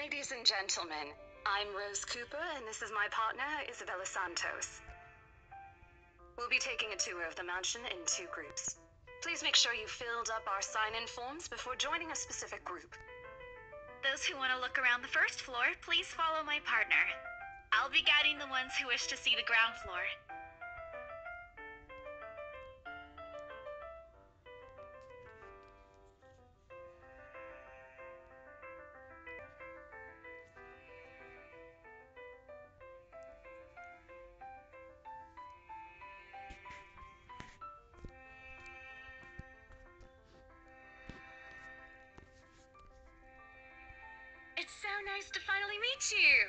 Ladies and gentlemen, I'm Rose Cooper, and this is my partner, Isabella Santos. We'll be taking a tour of the mansion in 2 groups. Please make sure you filled up our sign-in forms before joining a specific group. Those who want to look around the first floor, please follow my partner. I'll be guiding the ones who wish to see the ground floor. It's so nice to finally meet you!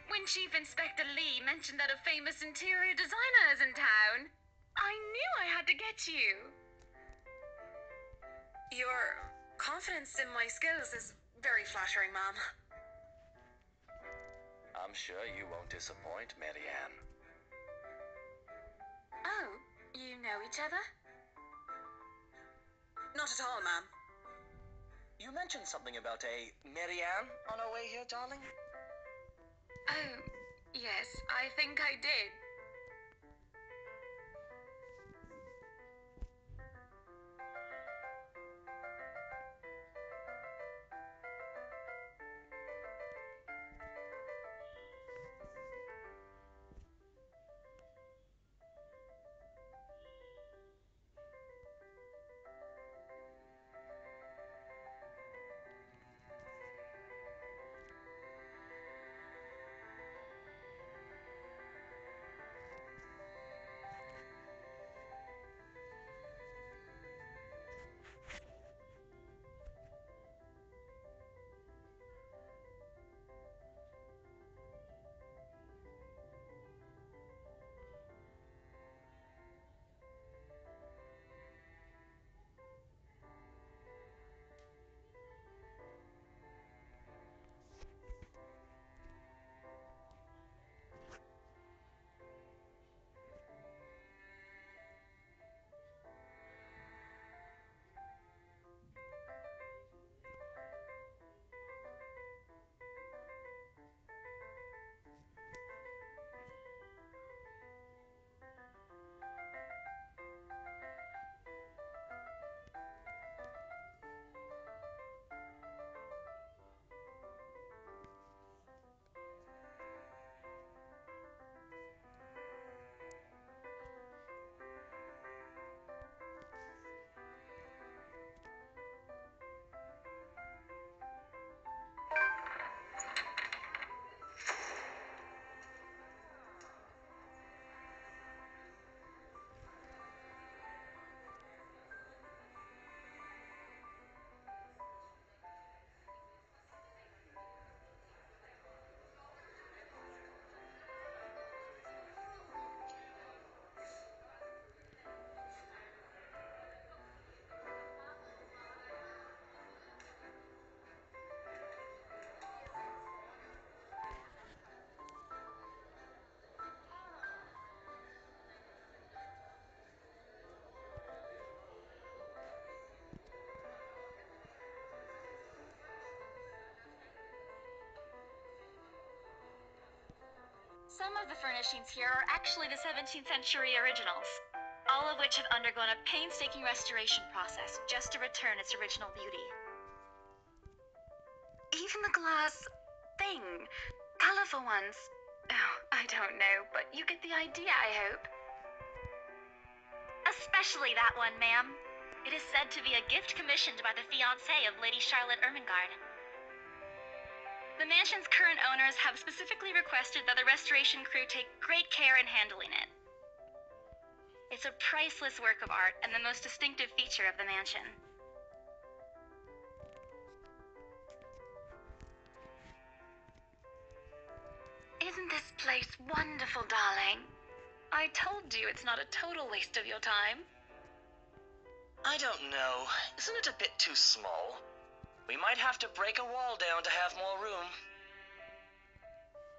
When Chief Inspector Lee mentioned that a famous interior designer is in town, I knew I had to get you! Your confidence in my skills is very flattering, ma'am. I'm sure you won't disappoint, Marianne. Oh, you know each other? Not at all, ma'am. You mentioned something about a Marianne on our way here, darling? Oh, yes, I think I did. Some of the furnishings here are actually the 17th century originals, all of which have undergone a painstaking restoration process just to return its original beauty. Even the glass thing. Colorful ones. Oh, I don't know, but you get the idea, I hope. Especially that one, ma'am. It is said to be a gift commissioned by the fiancé of Lady Charlotte Ermengarde. The mansion's current owners have specifically requested that the restoration crew take great care in handling it. It's a priceless work of art and the most distinctive feature of the mansion. Isn't this place wonderful, darling? I told you it's not a total waste of your time. I don't know. Isn't it a bit too small? We might have to break a wall down to have more room.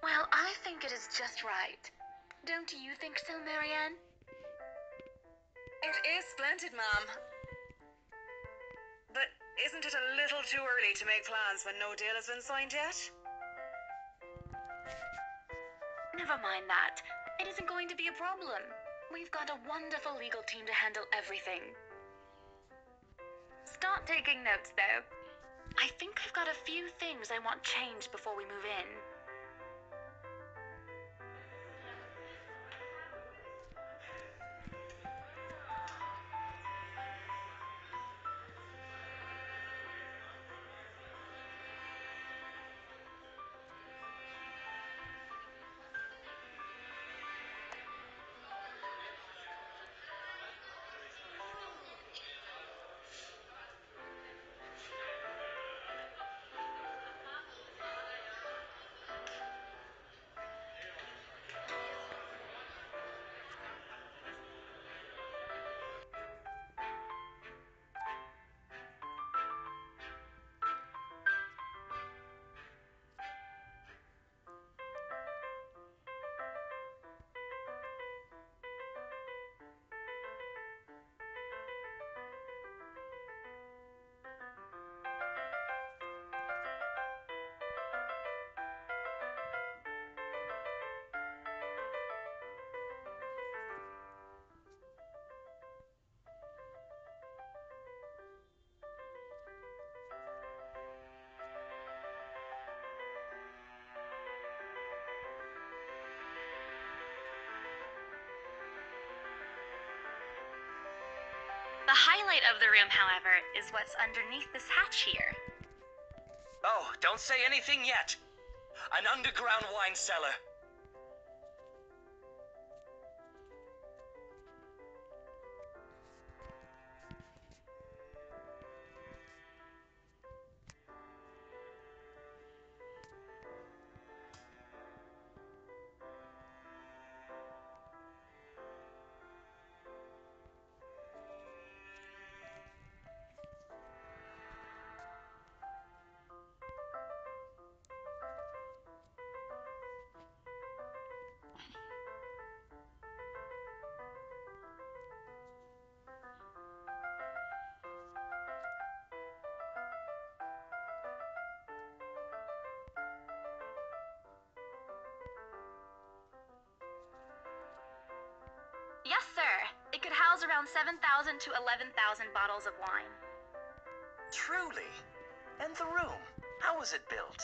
Well, I think it is just right. Don't you think so, Marianne? It is splendid, ma'am. But isn't it a little too early to make plans when no deal has been signed yet? Never mind that. It isn't going to be a problem. We've got a wonderful legal team to handle everything. Start taking notes, though. I think I've got a few things I want changed before we move in. The highlight of the room, however, is what's underneath this hatch here. Oh, don't say anything yet. An underground wine cellar. Yes, sir. It could house around 7,000 to 11,000 bottles of wine. Truly. And the room, how was it built?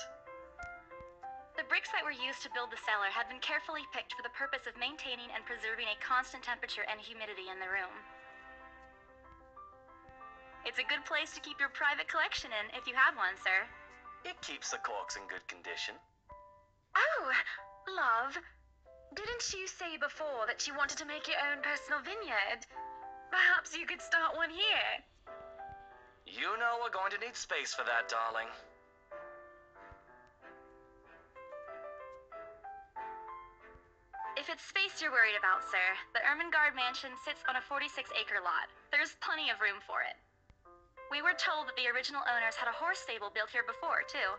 The bricks that were used to build the cellar had been carefully picked for the purpose of maintaining and preserving a constant temperature and humidity in the room. It's a good place to keep your private collection in if you have one, sir. It keeps the corks in good condition. Oh, love. Didn't you say before that you wanted to make your own personal vineyard? Perhaps you could start one here. You know we're going to need space for that, darling. If it's space you're worried about, sir, the Ermengarde mansion sits on a 46-acre lot. There's plenty of room for it. We were told that the original owners had a horse stable built here before, too.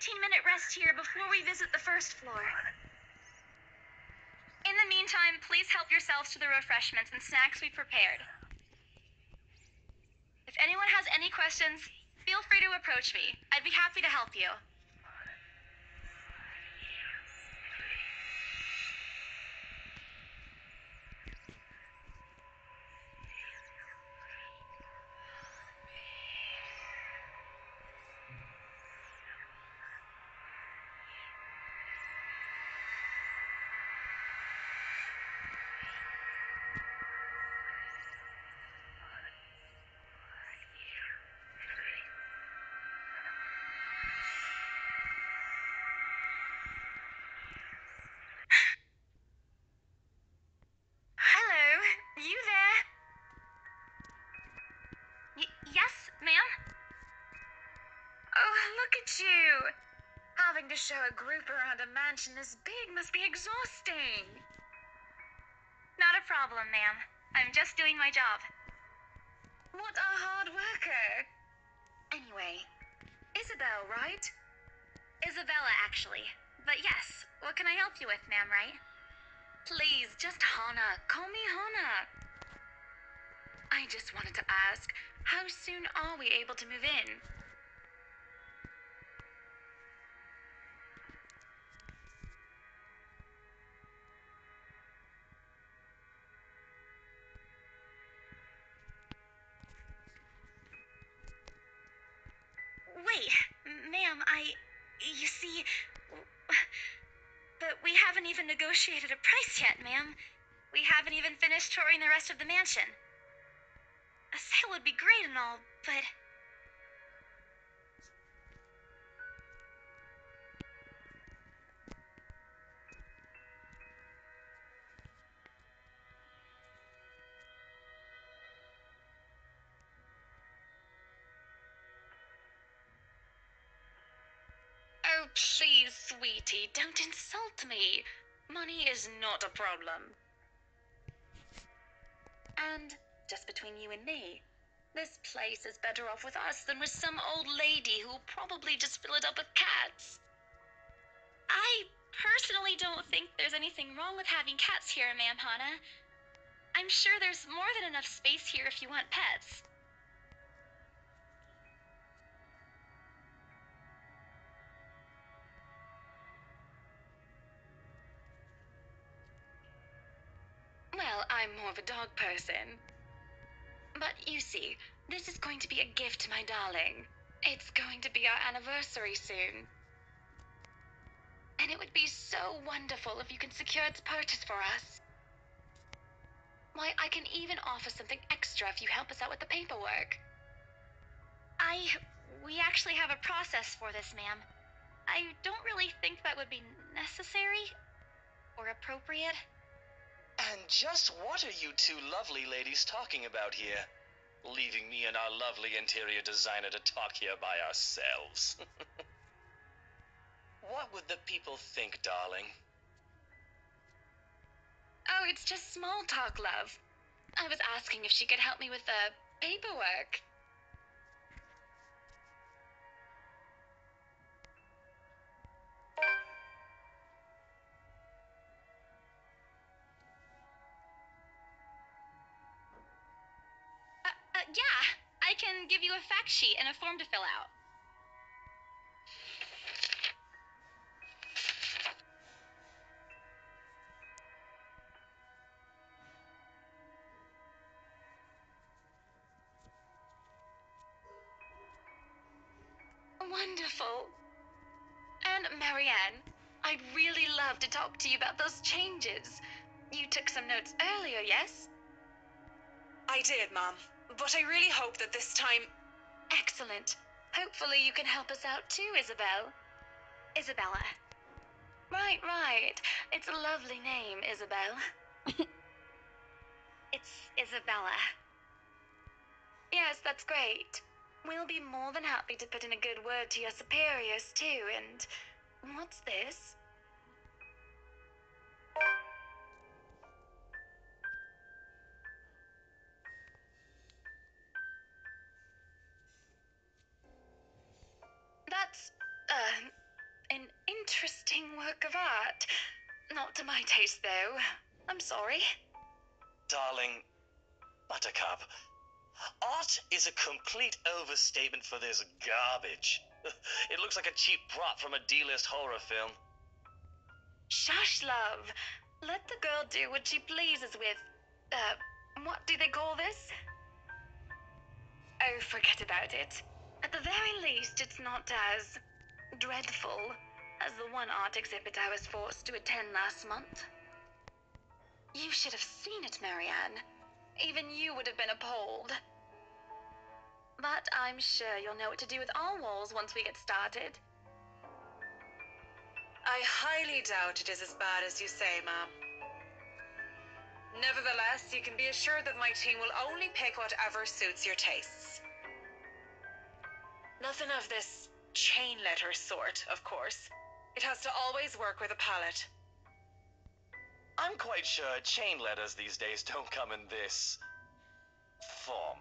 15-minute rest here before we visit the first floor. In the meantime, please help yourselves to the refreshments and snacks we prepared. If anyone has any questions, feel free to approach me. I'd be happy to help you. Hello, you there? Yes, ma'am? Oh, look at you! Having to show a group around a mansion this big must be exhausting. Not a problem, ma'am. I'm just doing my job. What a hard worker! Anyway, Isabel, right? Isabella, actually. But yes, what can I help you with, ma'am, right? Please, just Hana. Call me Hana. I just wanted to ask, how soon are we able to move in? Wait, ma'am, you see, but we haven't even negotiated a price yet, ma'am. We haven't even finished touring the rest of the mansion. A sale would be great and all, but... Oh, please, sweetie, don't insult me. Money is not a problem. And, just between you and me, this place is better off with us than with some old lady who'll probably just fill it up with cats. I personally don't think there's anything wrong with having cats here, ma'am Hana. I'm sure there's more than enough space here if you want pets. Well, I'm more of a dog person. But you see, this is going to be a gift to my darling. It's going to be our anniversary soon. And it would be so wonderful if you can secure its purchase for us. Why, I can even offer something extra if you help us out with the paperwork. We actually have a process for this, ma'am. I don't really think that would be necessary or appropriate. And just what are you two lovely ladies talking about here? Leaving me and our lovely interior designer to talk here by ourselves. What would the people think, darling? Oh, it's just small talk, love. I was asking if she could help me with the paperwork. Yeah, I can give you a fact sheet and a form to fill out. Wonderful. And Marianne, I'd really love to talk to you about those changes. You took some notes earlier, yes? I did, Mom. But I really hope that this time... Excellent. Hopefully you can help us out too, Isabel. Isabella. Right. It's a lovely name, Isabel. It's Isabella. Yes, that's great. We'll be more than happy to put in a good word to your superiors too, and... what's this? That's, interesting work of art. Not to my taste, though. I'm sorry. Darling, Buttercup, art is a complete overstatement for this garbage. It looks like a cheap prop from a D-list horror film. Shush, love. Let the girl do what she pleases with, what do they call this? Oh, forget about it. At the very least, it's not as dreadful as the one art exhibit I was forced to attend last month. You should have seen it, Marianne. Even you would have been appalled. But I'm sure you'll know what to do with all walls once we get started. I highly doubt it is as bad as you say, Ma'am. Nevertheless, you can be assured that my team will only pick whatever suits your tastes. Nothing of this chain letter sort, of course. It has to always work with a palette. I'm quite sure chain letters these days don't come in this form.